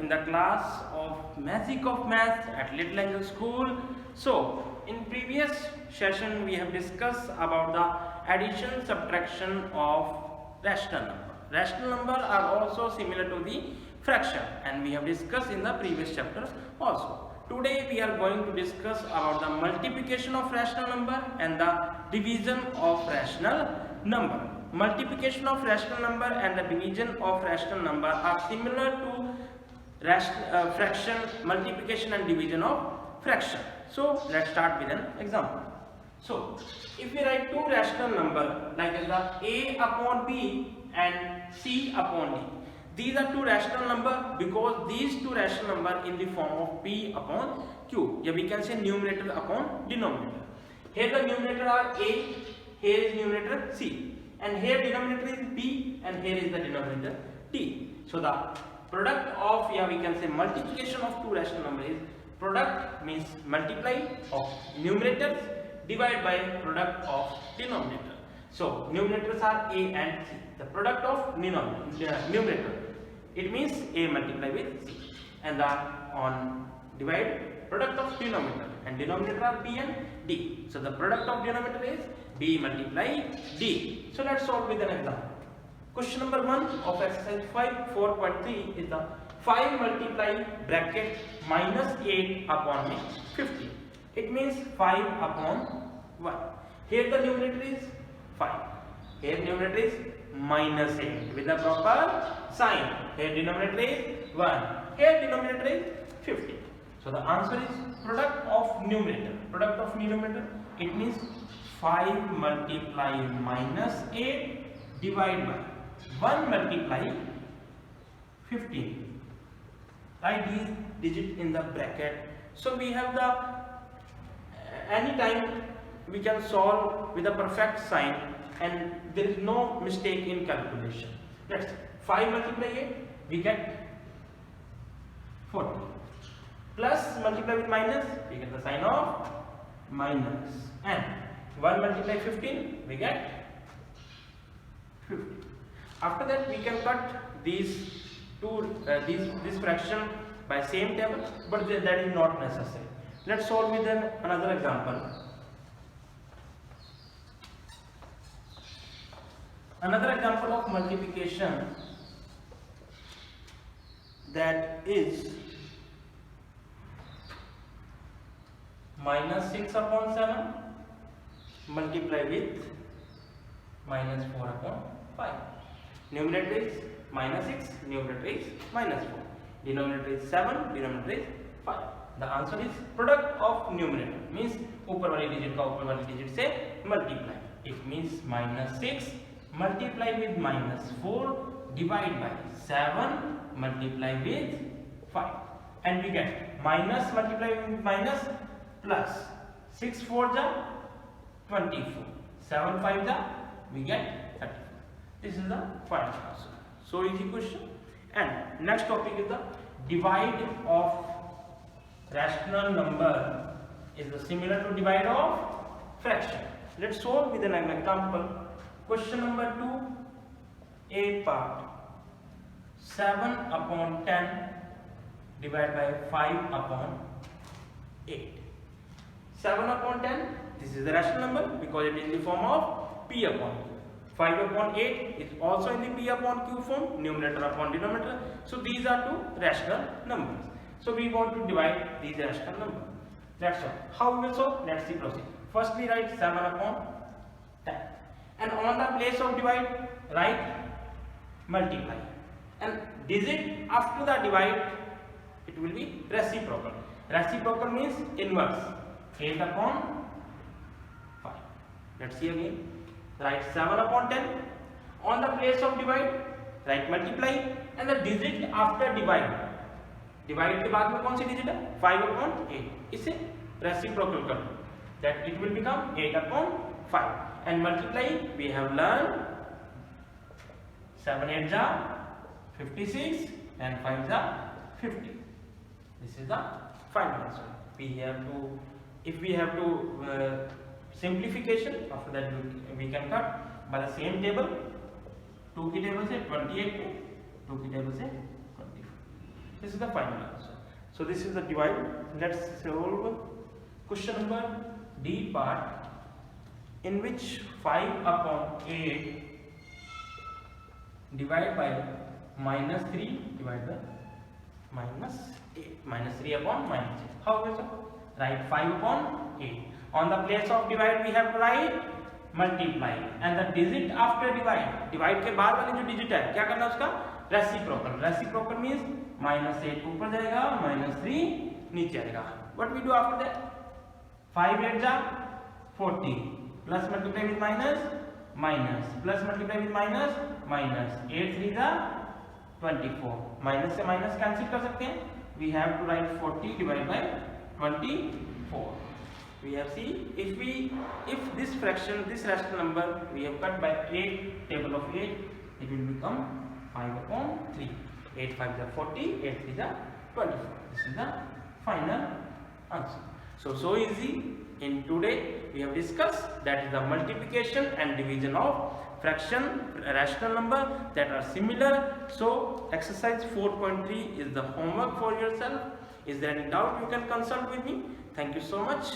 in the class of Magic of Maths at Little Angel School. So, in previous session we have discussed about the addition subtraction of rational number. Rational number are also similar to the fraction, and we have discussed in the previous chapters also. Today we are going to discuss about the multiplication of rational number and the division of rational number. Multiplication of rational number and the division of rational number are similar to fraction, multiplication and division of fraction. So let's start with an example. So if we write two rational number like the a upon b and c upon d, these are two rational number because these two rational number in the form of p upon q. Yeah, we can say numerator upon denominator. Here the numerator are a, here is numerator c, and here denominator is b, and here is the denominator d. So the product of, yeah, we can say multiplication of two rational number is product means multiply of numerators divided by product of denominator. So numerators are a and c. The product of numerator, it means a multiply with c, and the on divide product of denominator, and denominator are b and d. So the product of denominator is b multiply d. So let's solve with an example. Question number 1 of exercise 5.4.3 is the 5 multiply bracket minus 8 upon 50. It means 5 upon 1. Here the numerator is 5. Here numerator is minus 8 with the proper sign. Here denominator is 1. Here denominator is 50. So the answer is product of numerator. Product of numerator, it means 5 multiply minus 8 divided by 1 multiply 15. Write these digits in the bracket. So we have the anytime we can solve with a perfect sign and there is no mistake in calculation. Let's 5 multiply 8, we get 40. Plus multiply with minus, we get the sign of minus, and 1 multiply 15, we get 50. After that we can cut these two this fraction by same table, but that is not necessary. Let's solve with another example. Another example of multiplication, that is minus 6 upon 7 multiply with minus 4 upon 5. Numerator is minus 6, numerator is minus 4. Denominator is 7, denominator is 5. The answer is product of numerator, means ऊपर वाली digit का ऊपर वाली digit से multiply. It means minus 6 multiply with minus 4 divide by 7 multiply with 5, and we get minus multiply with minus plus 6 4 ja 24, 7 5 ja we get 34. This is the final answer. So easy question. And next topic is the divide of rational number is the similar to divide of fraction. Let's solve with an example. Question number 2, a part 7 upon 10 divided by 5 upon 8. 7 upon 10, this is the rational number because it is in the form of p upon q. 5 upon 8 is also in the p upon q form, numerator upon denominator. So these are two rational numbers. So we want to divide these rational numbers. That's all. How we will solve? Let's see proceed. First we write 7 upon 10, and on the place of divide write multiply, and digit after the divide it will be reciprocal. Reciprocal means inverse. 8 upon 5. Let's see again. Write 7 upon 10. On the place of divide write multiply, and the digit after divide. Divide के बाद में कौन सी digit है? 5 upon 8. इसे reciprocal कर दो. That it will become 8 upon 5. And multiply we have learned 7 8 ja 56 and 5 ja 50. This is the final answer. We have to, if we have to simplification, after that we can cut by the same table. 2 की table से 28 पे, 2 की table से 24. This is the final answer. So this is the divide. Let's solve question number D part, in which 5 upon 8 divided by minus 3 divided by minus 8, minus 3 upon minus 8. How will you write 5 upon 8? On the place of divide we have to write multiply, and the digit after divide के बाद वाली जो digit है क्या करना है उसका reciprocal means minus 8 ऊपर जाएगा, minus 3 नीचे आएगा. What we do after that? 5 8 जा 40, plus multiply with minus, plus multiply with minus, 8 3 जा 24, minus से minus cancel कर सकते हैं. We have to write 40 divided by 24. We have seen if this fraction, this rational number we have cut by 8, table of 8, it will become 5 upon 3. 8 5 is 40, 8 3 is 24. This is the final answer. So easy. In today we have discussed that is the multiplication and division of fraction, rational number that are similar. So exercise 4.3 is the homework for yourself. Is there any doubt, you can consult with me. Thank you so much.